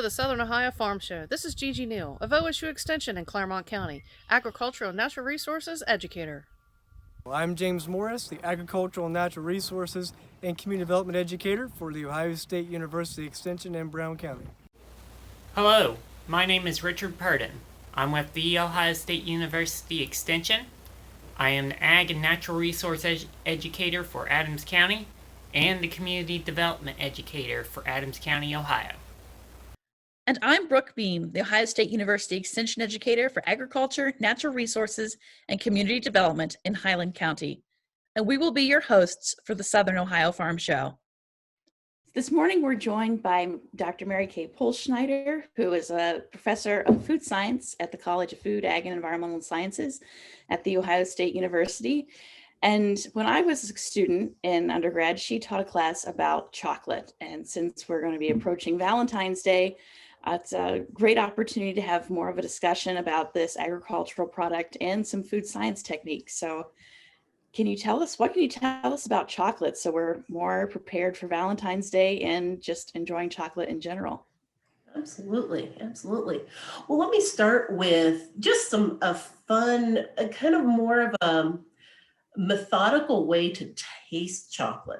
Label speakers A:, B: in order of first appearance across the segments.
A: the Southern Ohio Farm Show. This is Gigi Neal of OSU Extension in Claremont County, Agricultural and Natural Resources Educator.
B: I'm James Morris, the Agricultural and Natural Resources and Community Development Educator for the Ohio State University Extension in Brown County.
C: Hello, my name is Richard Purdon. I'm with the Ohio State University Extension. I am the Ag and Natural Resource Educator for Adams County and the Community Development Educator for Adams County, Ohio.
D: And I'm Brooke Beam, the Ohio State University Extension Educator for Agriculture, Natural Resources, and Community Development in Highland County. And we will be your hosts for the Southern Ohio Farm Show. This morning, we're joined by Dr. Mary Kay Pohlschneider, who is a professor of food science at the College of Food, Ag, and Environmental Sciences at the Ohio State University. And when I was a student in undergrad, she taught a class about chocolate. And since we're going to be approaching Valentine's Day, it's a great opportunity to have more of a discussion about this agricultural product and some food science techniques. So what can you tell us about chocolate so we're more prepared for Valentine's Day and just enjoying chocolate in general?
E: Absolutely. Well, let me start with just a fun, kind of more of a methodical way to taste chocolate.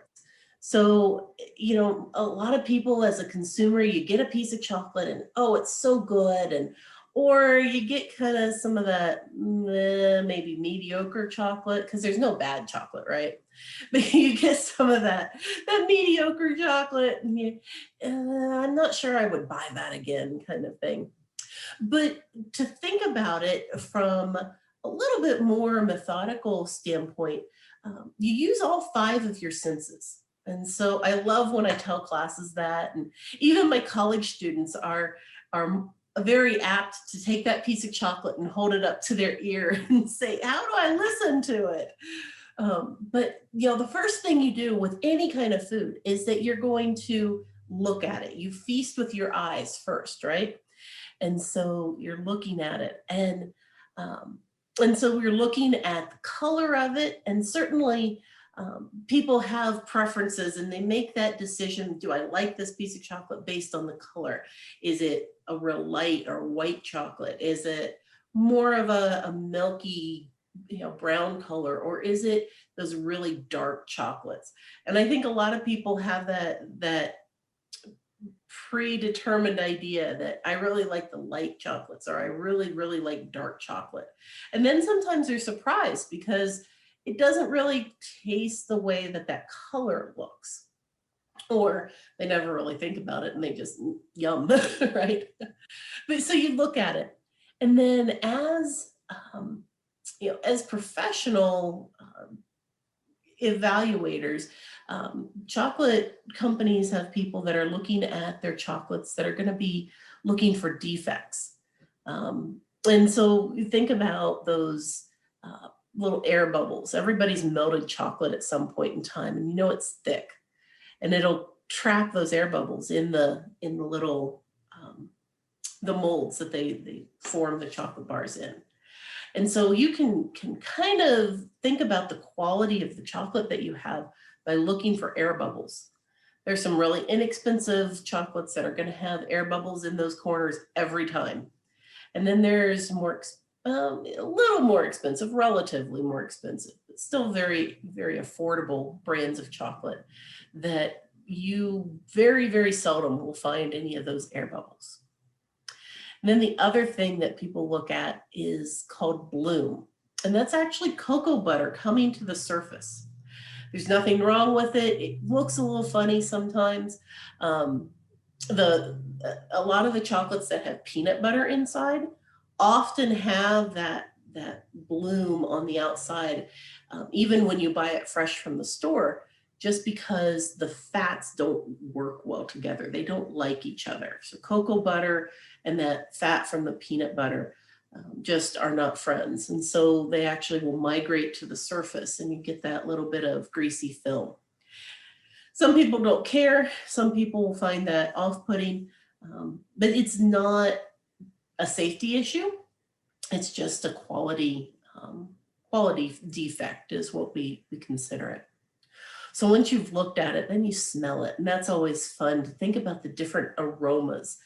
E: So, a lot of people as a consumer, you get a piece of chocolate and, oh, it's so good. Or you get kind of some of that maybe mediocre chocolate, because there's no bad chocolate, right? But you get some of that mediocre chocolate and I'm not sure I would buy that again kind of thing. But to think about it from a little bit more methodical standpoint, you use all 5 of your senses. And so I love when I tell classes that, and even my college students are very apt to take that piece of chocolate and hold it up to their ear and say, how do I listen to it? But the first thing you do with any kind of food is that you're going to look at it. You feast with your eyes first, right? And so you're looking at it. And so you're looking at the color of it, and certainly people have preferences and they make that decision. Do I like this piece of chocolate based on the color? Is it a real light or white chocolate? Is it more of a milky, brown color? Or is it those really dark chocolates? And I think a lot of people have that predetermined idea that I really like the light chocolates, or I really, really like dark chocolate. And then sometimes they're surprised because it doesn't really taste the way that color looks, or they never really think about it and they just yum, right? But so you look at it, and then as professional evaluators, chocolate companies have people that are looking at their chocolates that are going to be looking for defects. And so you think about those little air bubbles. Everybody's melted chocolate at some point in time, and it's thick, and it'll trap those air bubbles in the little the molds that they form the chocolate bars in. And so you can kind of think about the quality of the chocolate that you have by looking for air bubbles. There's some really inexpensive chocolates that are going to have air bubbles in those corners every time. And then there's a little more expensive, relatively more expensive, but still very, very affordable brands of chocolate that you very, very seldom will find any of those air bubbles. And then the other thing that people look at is called bloom. And that's actually cocoa butter coming to the surface. There's nothing wrong with it. It looks a little funny sometimes. A lot of the chocolates that have peanut butter inside often have that bloom on the outside, even when you buy it fresh from the store, just because the fats don't work well together. They don't like each other. So cocoa butter and that fat from the peanut butter just are not friends. And so they actually will migrate to the surface and you get that little bit of greasy film. Some people don't care. Some people will find that off-putting, but it's not a safety issue. It's just a quality defect is what we consider it. So once you've looked at it, then you smell it. And that's always fun to think about the different aromas.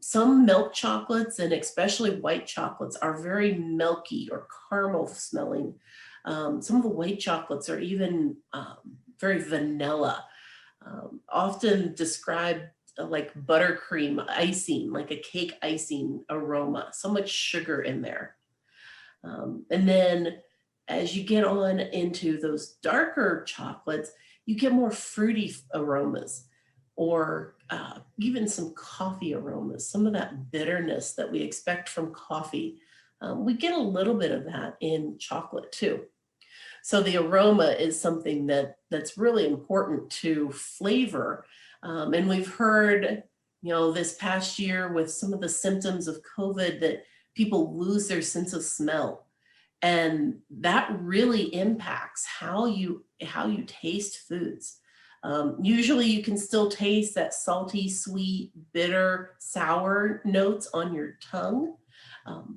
E: Some milk chocolates, and especially white chocolates, are very milky or caramel smelling. Some of the white chocolates are even very vanilla, often described like buttercream icing, like a cake icing aroma, so much sugar in there. And then as you get on into those darker chocolates, you get more fruity aromas, or even some coffee aromas, some of that bitterness that we expect from coffee. We get a little bit of that in chocolate too. So the aroma is something that's really important to flavor. And we've heard, this past year with some of the symptoms of COVID, that people lose their sense of smell. And that really impacts how you taste foods. Usually you can still taste that salty, sweet, bitter, sour notes on your tongue,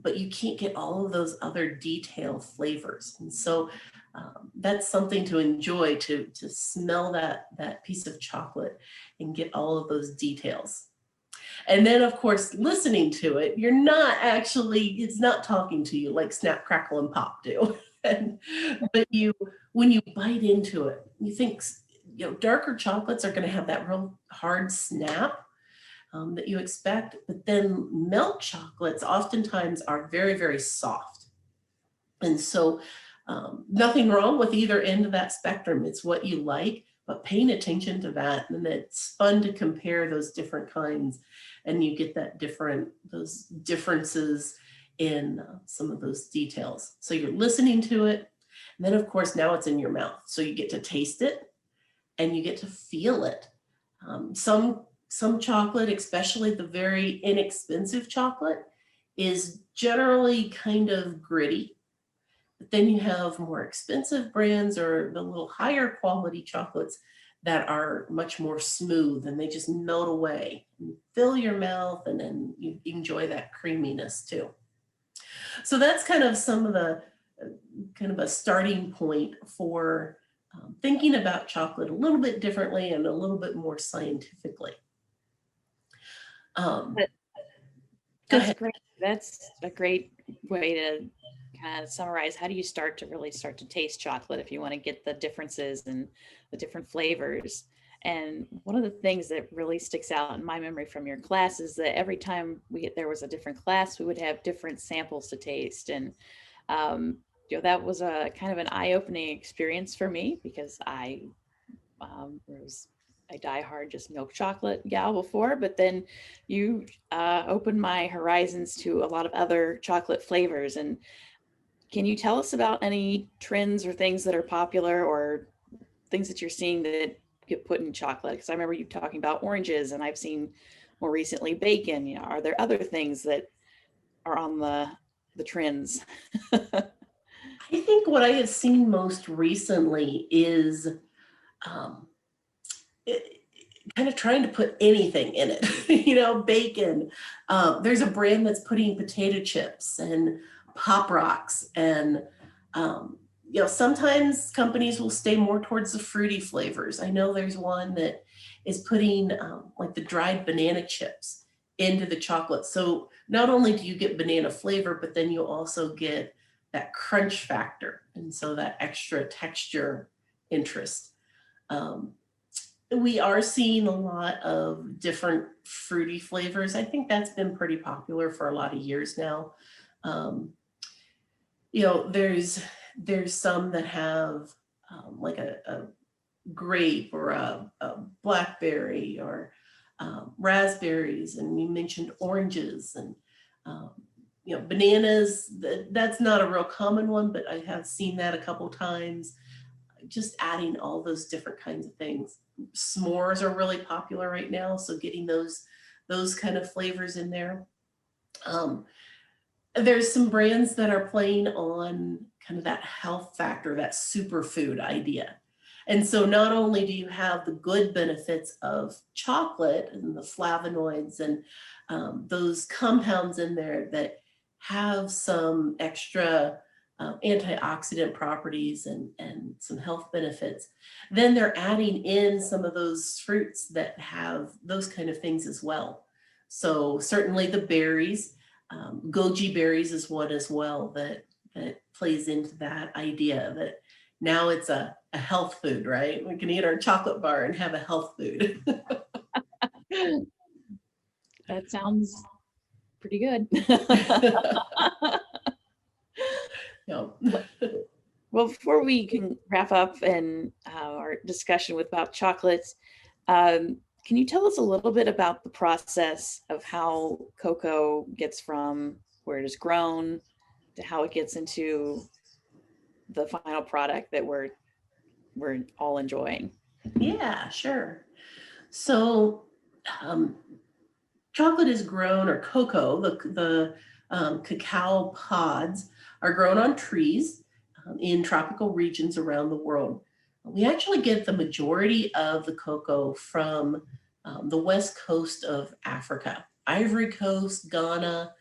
E: but you can't get all of those other detailed flavors. And so that's something to enjoy, to smell that piece of chocolate and get all of those details. And then, of course, listening to it, it's not talking to you like Snap, Crackle, and Pop do. But when you bite into it, you think, darker chocolates are going to have that real hard snap that you expect. But then milk chocolates oftentimes are very, very soft. And so nothing wrong with either end of that spectrum. It's what you like, but paying attention to that. And it's fun to compare those different kinds, and you get those differences in some of those details. So you're listening to it. And then, of course, now it's in your mouth. So you get to taste it and you get to feel it. Some chocolate, especially the very inexpensive chocolate, is generally kind of gritty. But then you have more expensive brands, or the little higher quality chocolates, that are much more smooth, and they just melt away and fill your mouth, and then you enjoy that creaminess too. So that's kind of some of the kind of a starting point for thinking about chocolate a little bit differently and a little bit more scientifically. Go
D: That's
E: ahead.
D: great. That's a great way to kind of summarize. How do you start to taste chocolate if you want to get the differences and the different flavors? And one of the things that really sticks out in my memory from your class is that every time there was a different class, we would have different samples to taste. And that was a kind of an eye-opening experience for me, because I was a diehard just milk chocolate gal before, but then you opened my horizons to a lot of other chocolate flavors. And can you tell us about any trends or things that are popular, or things that you're seeing that get put in chocolate? Because I remember you talking about oranges, and I've seen more recently bacon. Are there other things that are on the trends?
E: I think what I have seen most recently is kind of trying to put anything in it. Bacon. There's a brand that's putting potato chips and Pop Rocks, and sometimes companies will stay more towards the fruity flavors. I know there's one that is putting like the dried banana chips into the chocolate. So not only do you get banana flavor, but then you also get that crunch factor, and so that extra texture interest. We are seeing a lot of different fruity flavors. I think that's been pretty popular for a lot of years now. There's some that have like a grape, or a blackberry, or raspberries, and you mentioned oranges, and bananas. That's not a real common one, but I have seen that a couple times. Just adding all those different kinds of things. S'mores are really popular right now, so getting those kind of flavors in there. There's some brands that are playing on kind of that health factor, that superfood idea. And so not only do you have the good benefits of chocolate and the flavonoids and those compounds in there that have some extra antioxidant properties and some health benefits, then they're adding in some of those fruits that have those kind of things as well. So certainly the berries, goji berries is one as well that plays into that idea that now it's a health food, right? We can eat our chocolate bar and have a health food.
D: That sounds pretty good.
E: Yeah.
D: Well, before we can wrap up and our discussion about chocolates, can you tell us a little bit about the process of how cocoa gets from where it is grown to how it gets into the final product that we're all enjoying?
E: Yeah, sure. So chocolate is grown, or cocoa, the cacao pods are grown on trees in tropical regions around the world. We actually get the majority of the cocoa from the west coast of Africa, Ivory Coast, Ghana,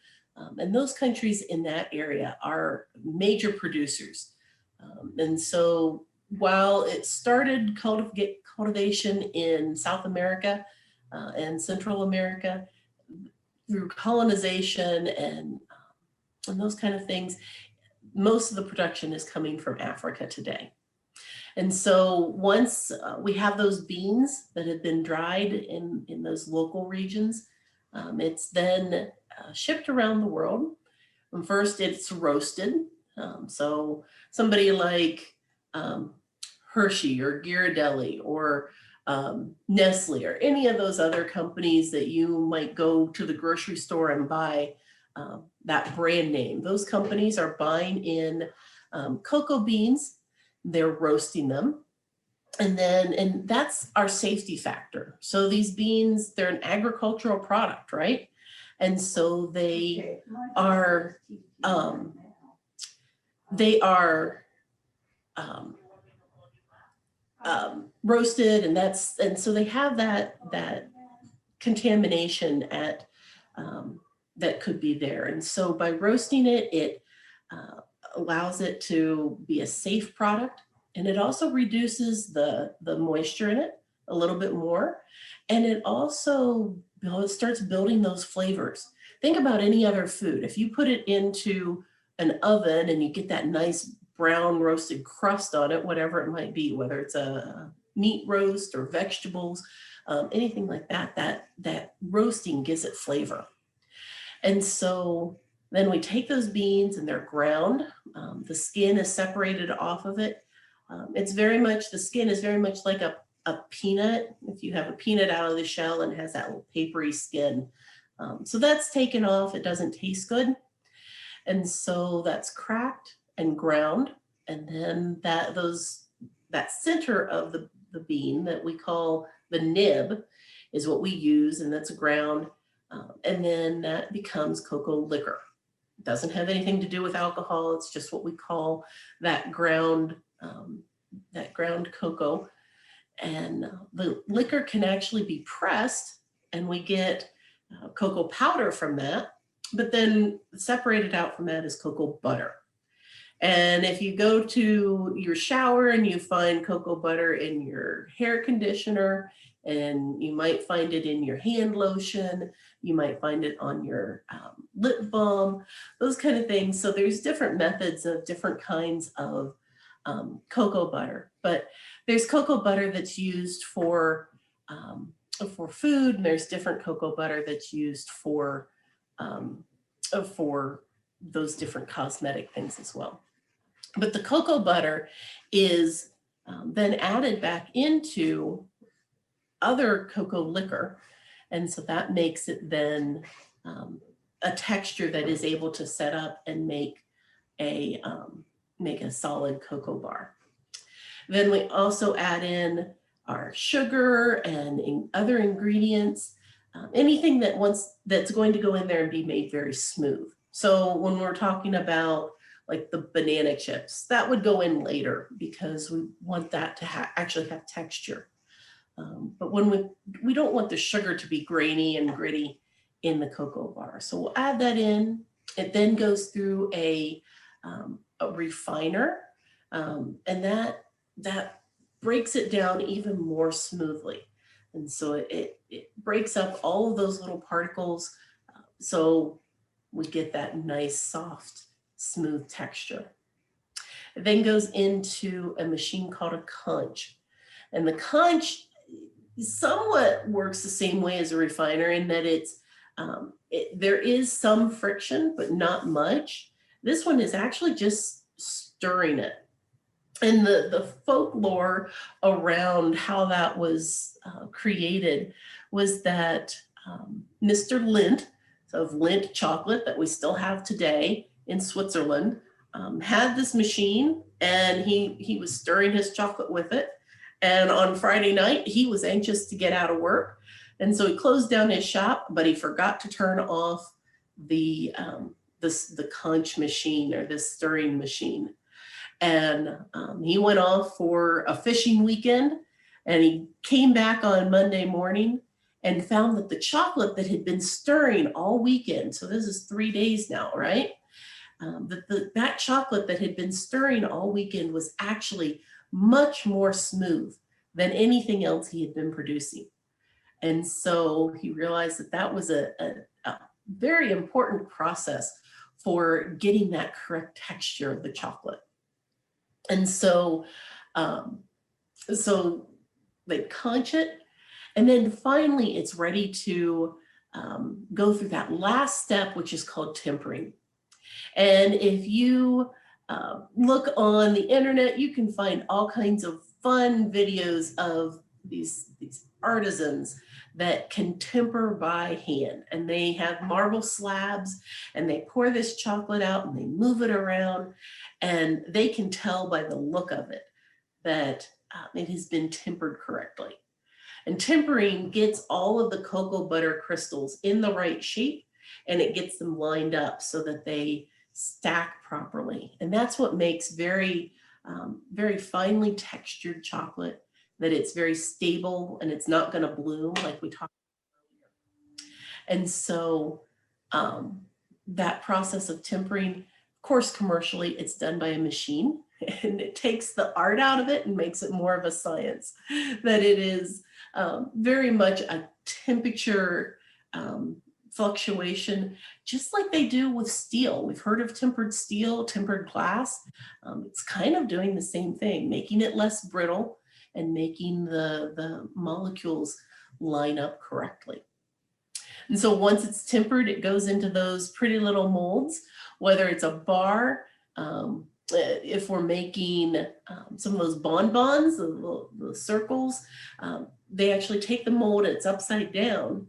E: and those countries in that area are major producers. And so while it started cultivation in South America and Central America, through colonization and those kind of things, most of the production is coming from Africa today. And so once we have those beans that have been dried in those local regions, it's then shipped around the world. And first it's roasted. So somebody like Hershey or Ghirardelli or Nestle or any of those other companies that you might go to the grocery store and buy that brand name. Those companies are buying in cocoa beans, they're roasting them. And that's our safety factor. So these beans, they're an agricultural product, right? And so they are roasted, and so they have that contamination at that could be there. And so by roasting it, it allows it to be a safe product, and it also reduces the moisture in it a little bit more, and it also starts building those flavors. Think about any other food. If you put it into an oven and you get that nice brown roasted crust on it, whatever it might be, whether it's a meat roast or vegetables, anything like that roasting gives it flavor. And so then we take those beans and they're ground. The skin is separated off of it. The skin is very much like a peanut. If you have a peanut out of the shell and has that little papery skin. So that's taken off. It doesn't taste good. And so that's cracked and ground. And then that center of the bean that we call the nib is what we use, and that's ground. And then that becomes cocoa liquor. It doesn't have anything to do with alcohol. It's just what we call that ground cocoa. And the liquor can actually be pressed, and we get cocoa powder from that. But then separated out from that is cocoa butter. And if you go to your shower and you find cocoa butter in your hair conditioner, and you might find it in your hand lotion, you might find it on your lip balm, those kind of things. So there's different methods of different kinds of cocoa butter. But there's cocoa butter that's used for food, and there's different cocoa butter that's used for those different cosmetic things as well. But the cocoa butter is then added back into other cocoa liquor. And so that makes it then a texture that is able to set up and make a solid cocoa bar. Then we also add in our sugar and other ingredients, anything that's going to go in there and be made very smooth. So when we're talking about like the banana chips, that would go in later because we want that to actually have texture. But when we don't want the sugar to be grainy and gritty in the cocoa bar. So we'll add that in. It then goes through a refiner, and that breaks it down even more smoothly. And so it breaks up all of those little particles. So we get that nice, soft, smooth texture. It then goes into a machine called a conch. And the conch somewhat works the same way as a refiner in that there is some friction, but not much. This one is actually just stirring it. And the folklore around how that was created was that Mr. Lindt, of Lindt chocolate that we still have today in Switzerland, had this machine, and he was stirring his chocolate with it. And on Friday night, he was anxious to get out of work. And so he closed down his shop, but he forgot to turn off the conch machine, or this stirring machine. And he went off for a fishing weekend, and he came back on Monday morning and found that the chocolate that had been stirring all weekend, so this is 3 days now, right? That chocolate that had been stirring all weekend was actually much more smooth than anything else he had been producing. And so he realized that that was a very important process for getting that correct texture of the chocolate. And so they conch it, and then finally it's ready to go through that last step, which is called tempering. And if you look on the internet, you can find all kinds of fun videos of these artisans that can temper by hand. And they have marble slabs, and they pour this chocolate out and they move it around, and they can tell by the look of it that it has been tempered correctly. And tempering gets all of the cocoa butter crystals in the right shape, and it gets them lined up so that they stack properly. And that's what makes very finely textured chocolate, that it's very stable and it's not going to bloom like we talked about earlier. And so that process of tempering, of course, commercially, it's done by a machine, and it takes the art out of it and makes it more of a science, that it is very much a temperature fluctuation, just like they do with steel. We've heard of tempered steel, tempered glass. It's kind of doing the same thing, making it less brittle and making the molecules line up correctly. And so once it's tempered, it goes into those pretty little molds, whether it's a bar, if we're making some of those bonbons, the circles, they actually take the mold, it's upside down,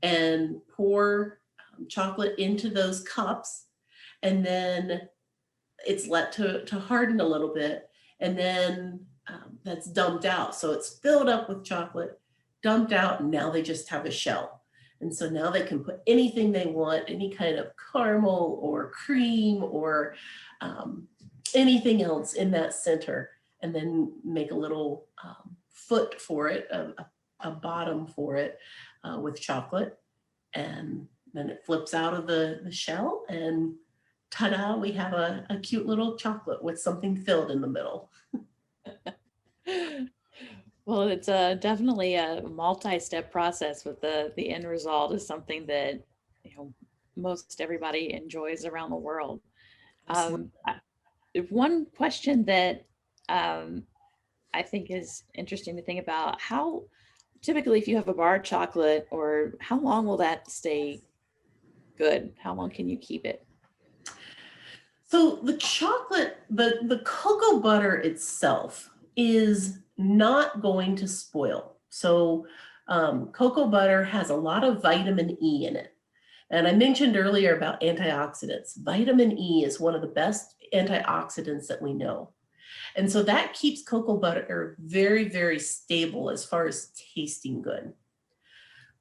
E: and pour chocolate into those cups, and then it's let to harden a little bit, and then that's dumped out. So it's filled up with chocolate, dumped out, and now they just have a shell. And so now they can put anything they want, any kind of caramel or cream or anything else in that center, and then make a little foot for it, a bottom for it with chocolate. And then it flips out of the shell, and ta-da, we have a cute little chocolate with something filled in the middle.
D: Well, it's definitely a multi-step process, with the end result is something that, most everybody enjoys around the world. One question that I think is interesting to think about, how typically, if you have a bar of chocolate, or how long will that stay good? How long can you keep it?
E: So the chocolate, the cocoa butter itself is not going to spoil. So cocoa butter has a lot of vitamin E in it. And I mentioned earlier about antioxidants. Vitamin E is one of the best antioxidants that we know. And so that keeps cocoa butter very, very stable as far as tasting good.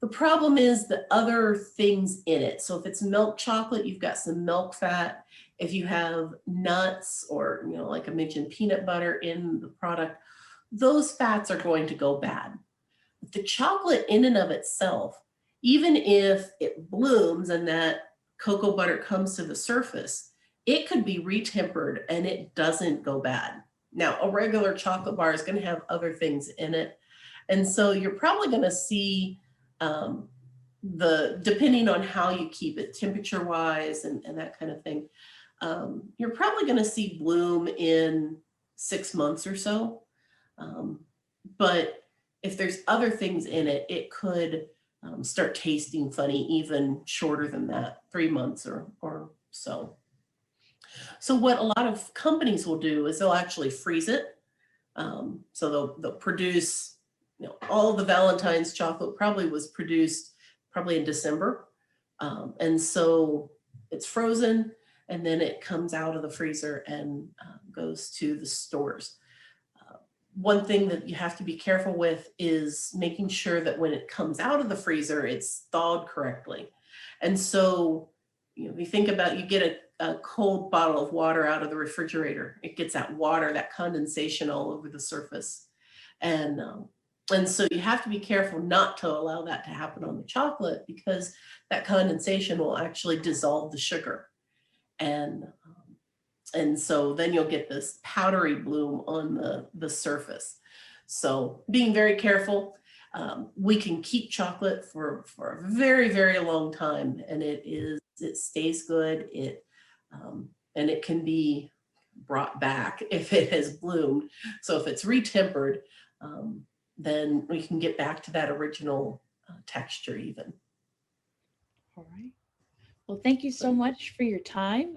E: The problem is the other things in it. So if it's milk chocolate, you've got some milk fat. If you have nuts, or, like I mentioned, peanut butter in the product, those fats are going to go bad. But the chocolate in and of itself, even if it blooms and that cocoa butter comes to the surface, it could be retempered and it doesn't go bad. Now, a regular chocolate bar is going to have other things in it. And so you're probably going to see depending on how you keep it temperature wise and that kind of thing, you're probably going to see bloom in 6 months or so. But if there's other things in it, it could start tasting funny even shorter than that, 3 months or so. So what a lot of companies will do is they'll actually freeze it. So they'll produce, all of the Valentine's chocolate probably was produced probably in December. And so it's frozen and then it comes out of the freezer and goes to the stores. One thing that you have to be careful with is making sure that when it comes out of the freezer, it's thawed correctly. And so, you think about, you get a cold bottle of water out of the refrigerator, it gets that water, that condensation all over the surface. And so you have to be careful not to allow that to happen on the chocolate, because that condensation will actually dissolve the sugar. And so then you'll get this powdery bloom on the surface. So being very careful. We can keep chocolate for a very, very long time, and it stays good. And it can be brought back if it has bloomed. So if it's retempered, then we can get back to that original texture even.
D: All right. Well, thank you so much for your time.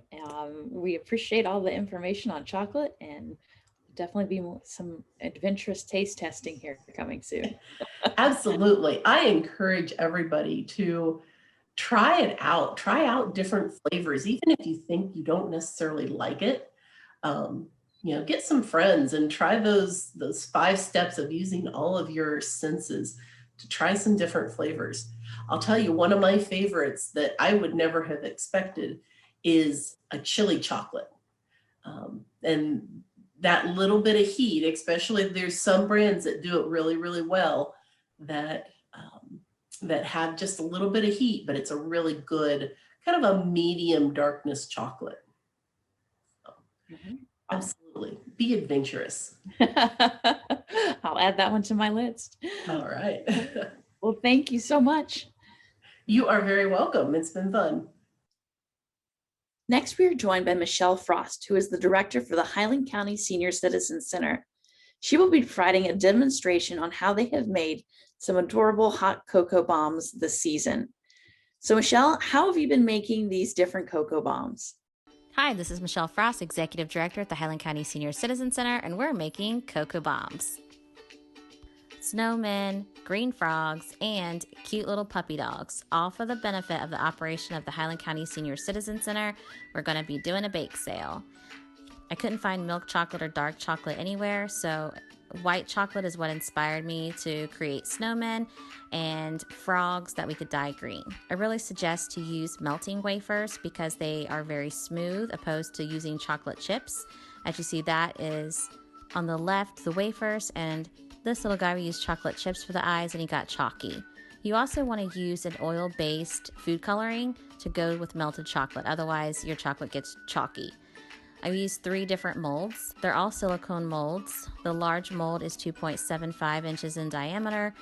D: We appreciate all the information on chocolate, and definitely be some adventurous taste testing here coming soon.
E: Absolutely. I encourage everybody to try it out. Try out different flavors, even if you think you don't necessarily like it. Get some friends and try those 5 steps of using all of your senses to try some different flavors. I'll tell you, one of my favorites that I would never have expected is a chili chocolate. And that little bit of heat, especially there's some brands that do it really, really well, that have just a little bit of heat, but it's a really good kind of a medium darkness chocolate. So, absolutely. Be adventurous.
D: I'll add that one to my list.
E: All right.
D: Well, thank you so much.
E: You are very welcome. It's been fun.
D: Next, we are joined by Mechelle Frost, who is the director for the Highland County Senior Citizen Center. She will be providing a demonstration on how they have made some adorable hot cocoa bombs this season. So, Mechelle, how have you been making these different cocoa bombs?
F: Hi, this is Mechelle Frost, Executive Director at the Highland County Senior Citizen Center, and we're making cocoa bombs. Snowmen, green frogs, and cute little puppy dogs, all for the benefit of the operation of the Highland County Senior Citizen Center. We're going to be doing a bake sale. I couldn't find milk chocolate or dark chocolate anywhere, so white chocolate is what inspired me to create snowmen and frogs that we could dye green. I really suggest to use melting wafers because they are very smooth opposed to using chocolate chips. As you see, that is on the left, the wafers, and this little guy, we used chocolate chips for the eyes and he got chalky. You also want to use an oil-based food coloring to go with melted chocolate, otherwise your chocolate gets chalky. I've used 3 different molds. They're all silicone molds. The large mold is 2.75 inches in diameter.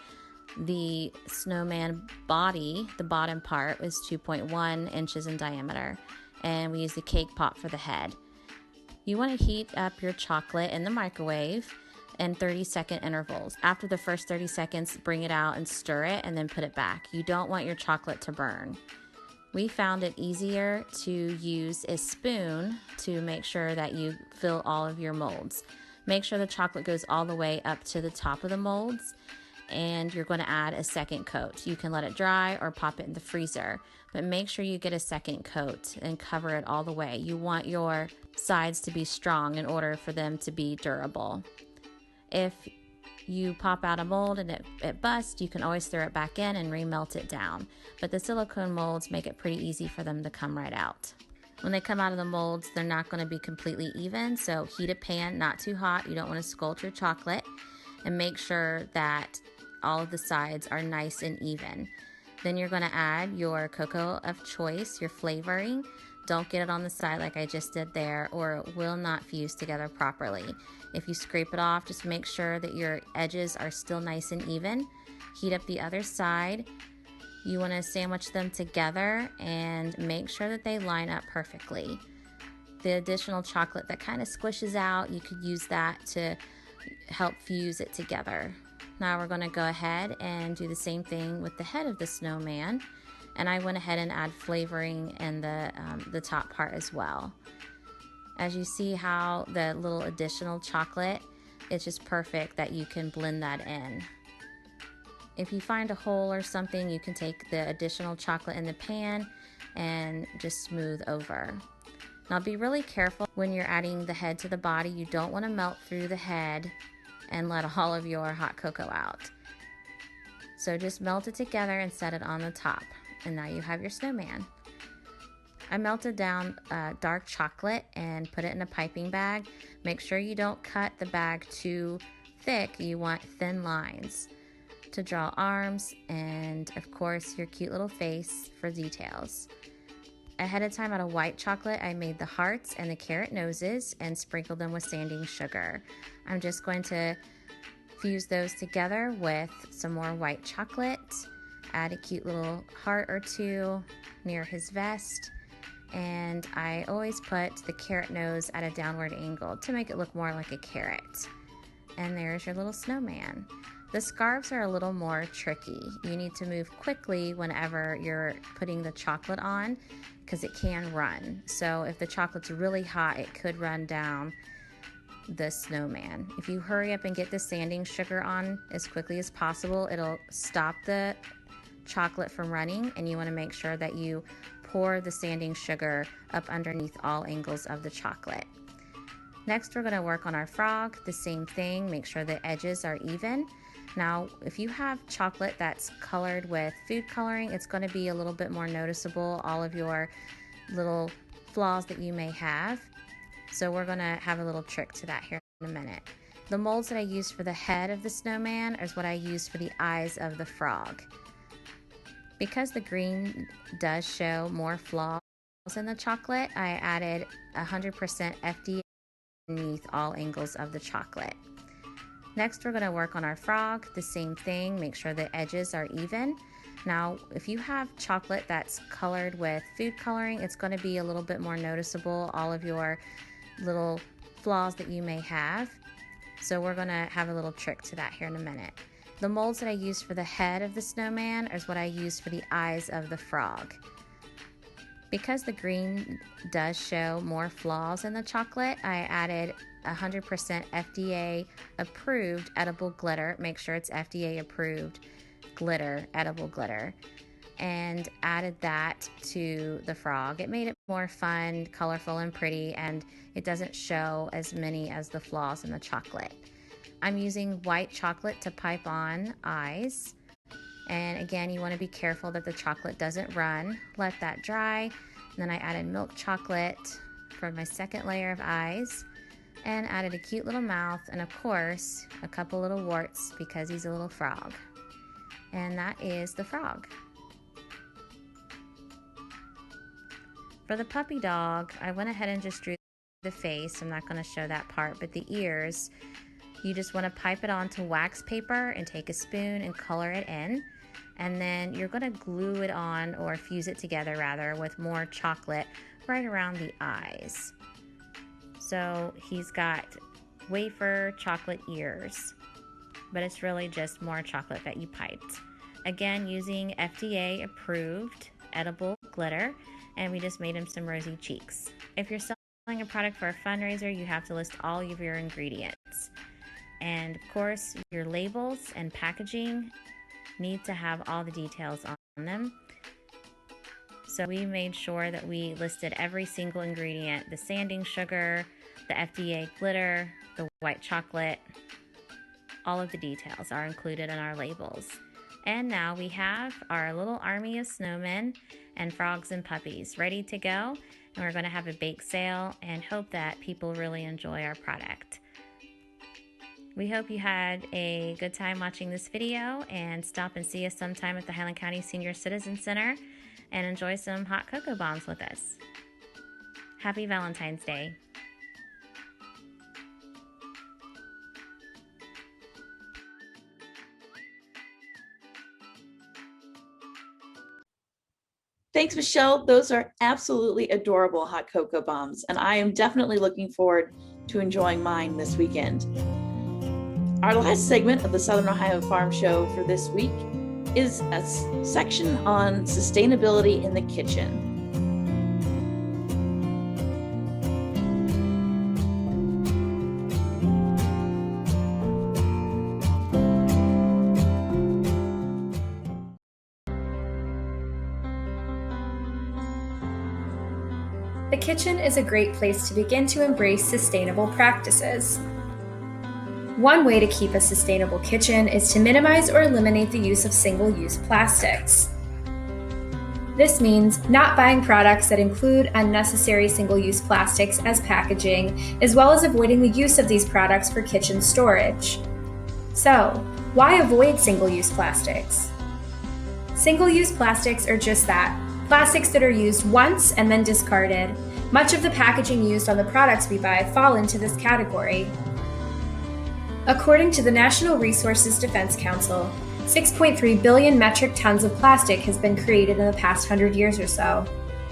F: The snowman body, the bottom part, is 2.1 inches in diameter. And we use the cake pop for the head. You want to heat up your chocolate in the microwave in 30-second intervals. After the first 30 seconds, bring it out and stir it and then put it back. You don't want your chocolate to burn. We found it easier to use a spoon to make sure that you fill all of your molds. Make sure the chocolate goes all the way up to the top of the molds, and you're going to add a second coat. You can let it dry or pop it in the freezer, but make sure you get a second coat and cover it all the way. You want your sides to be strong in order for them to be durable. If you pop out a mold and it busts, you can always throw it back in and remelt it down. But the silicone molds make it pretty easy for them to come right out. When they come out of the molds, they're not going to be completely even, so heat a pan, not too hot. You don't want to scald your chocolate, and make sure that all of the sides are nice and even. Then you're going to add your cocoa of choice, your flavoring, Don't get it on the side like I just did there, or it will not fuse together properly. If you scrape it off, just make sure that your edges are still nice and even. Heat up the other side. You want to sandwich them together and make sure that they line up perfectly. The additional chocolate that kind of squishes out, you could use that to help fuse it together. Now we're going to go ahead and do the same thing with the head of the snowman, and I went ahead and add flavoring in the top part as well. As you see how the little additional chocolate, it's just perfect that you can blend that in. If you find a hole or something, you can take the additional chocolate in the pan and just smooth over. Now be really careful when you're adding the head to the body. You don't want to melt through the head and let all of your hot cocoa out. So just melt it together and set it on the top. And now you have your snowman. I melted down dark chocolate and put it in a piping bag. Make sure you don't cut the bag too thick. You want thin lines to draw arms and of course your cute little face for details. Ahead of time, out of white chocolate, I made the hearts and the carrot noses and sprinkled them with sanding sugar. I'm just going to fuse those together with some more white chocolate, add a cute little heart or two near his vest, and I always put the carrot nose at a downward angle to make it look more like a carrot. And there's your little snowman. The scarves are a little more tricky. You need to move quickly whenever you're putting the chocolate on because it can run. So if the chocolate's really hot, it could run down the snowman. If you hurry up and get the sanding sugar on as quickly as possible, it'll stop the chocolate from running, and you want to make sure that you pour the sanding sugar up underneath all angles of the chocolate. Next, we're going to work on our frog. The same thing, make sure the edges are even. Now, if you have chocolate that's colored with food coloring, it's going to be a little bit more noticeable, all of your little flaws that you may have. So we're going to have a little trick to that here in a minute. The molds that I used for the head of the snowman is what I used for the eyes of the frog. Because the green does show more flaws in the chocolate, I added 100% FDA underneath all angles of the chocolate. Next, we're going to work on our frog. The same thing, make sure the edges are even. Now, if you have chocolate that's colored with food coloring, it's going to be a little bit more noticeable, all of your little flaws that you may have. So we're going to have a little trick to that here in a minute. The molds that I used for the head of the snowman is what I used for the eyes of the frog. Because the green does show more flaws in the chocolate, I added 100% FDA approved edible glitter. Make sure it's FDA approved glitter, edible glitter, and added that to the frog. It made it more fun, colorful, and pretty, and it doesn't show as many as the flaws in the chocolate. I'm using white chocolate to pipe on eyes. And again, you want to be careful that the chocolate doesn't run. Let that dry. And then I added milk chocolate for my second layer of eyes and added a cute little mouth and of course a couple little warts because he's a little frog. And that is the frog. For the puppy dog, I went ahead and just drew the face. I'm not going to show that part, but the ears, you just want to pipe it onto wax paper and take a spoon and color it in. And then you're going to glue it on, or fuse it together rather, with more chocolate right around the eyes. So he's got wafer chocolate ears, but it's really just more chocolate that you piped. Again, using FDA approved edible glitter, and we just made him some rosy cheeks. If you're selling a product for a fundraiser, you have to list all of your ingredients. And of course, your labels and packaging need to have all the details on them. So we made sure that we listed every single ingredient, the sanding sugar, the FDA glitter, the white chocolate. All of the details are included in our labels. And now we have our little army of snowmen and frogs and puppies ready to go. And we're going to have a bake sale and hope that people really enjoy our product. We hope you had a good time watching this video, and stop and see us sometime at the Highland County Senior Citizen Center and enjoy some hot cocoa bombs with us. Happy Valentine's Day.
D: Thanks, Mechelle. Those are absolutely adorable hot cocoa bombs, and I am definitely looking forward to enjoying mine this weekend. Our last segment of the Southern Ohio Farm Show for this week is a section on sustainability in the kitchen.
G: The kitchen is a great place to begin to embrace sustainable practices. One way to keep a sustainable kitchen is to minimize or eliminate the use of single-use plastics. This means not buying products that include unnecessary single-use plastics as packaging, as well as avoiding the use of these products for kitchen storage. So, why avoid single-use plastics? Single-use plastics are just that, plastics that are used once and then discarded. Much of the packaging used on the products we buy fall into this category. According to the National Resources Defense Council, 6.3 billion metric tons of plastic has been created in the past 100 years or so.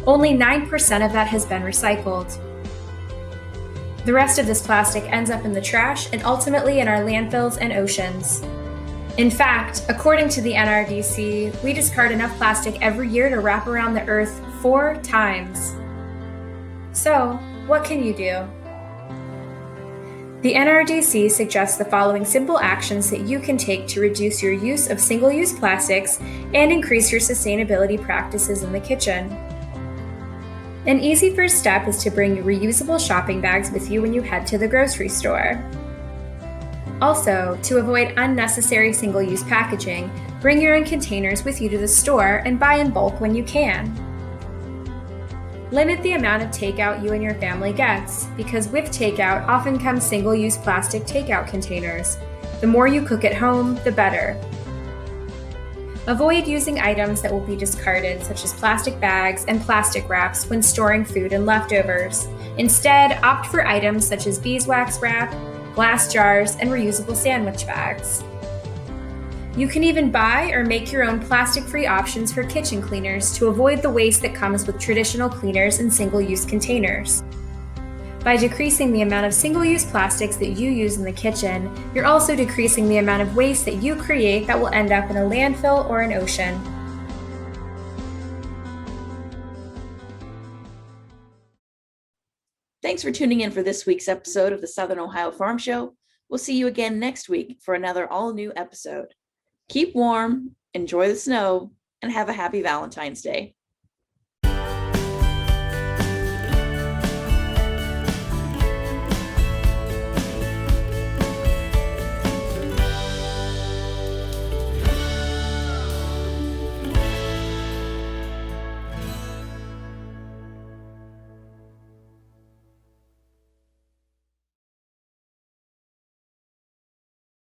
G: Only 9% of that has been recycled. The rest of this plastic ends up in the trash and ultimately in our landfills and oceans. In fact, according to the NRDC, we discard enough plastic every year to wrap around the Earth 4 times. So, what can you do? The NRDC suggests the following simple actions that you can take to reduce your use of single-use plastics and increase your sustainability practices in the kitchen. An easy first step is to bring your reusable shopping bags with you when you head to the grocery store. Also, to avoid unnecessary single-use packaging, bring your own containers with you to the store and buy in bulk when you can. Limit the amount of takeout you and your family gets, because with takeout often comes single-use plastic takeout containers. The more you cook at home, the better. Avoid using items that will be discarded, such as plastic bags and plastic wraps, when storing food and leftovers. Instead, opt for items such as beeswax wrap, glass jars, and reusable sandwich bags. You can even buy or make your own plastic-free options for kitchen cleaners to avoid the waste that comes with traditional cleaners and single-use containers. By decreasing the amount of single-use plastics that you use in the kitchen, you're also decreasing the amount of waste that you create that will end up in a landfill or an ocean.
D: Thanks for tuning in for this week's episode of the Southern Ohio Farm Show. We'll see you again next week for another all-new episode. Keep warm, enjoy the snow, and have a happy Valentine's Day.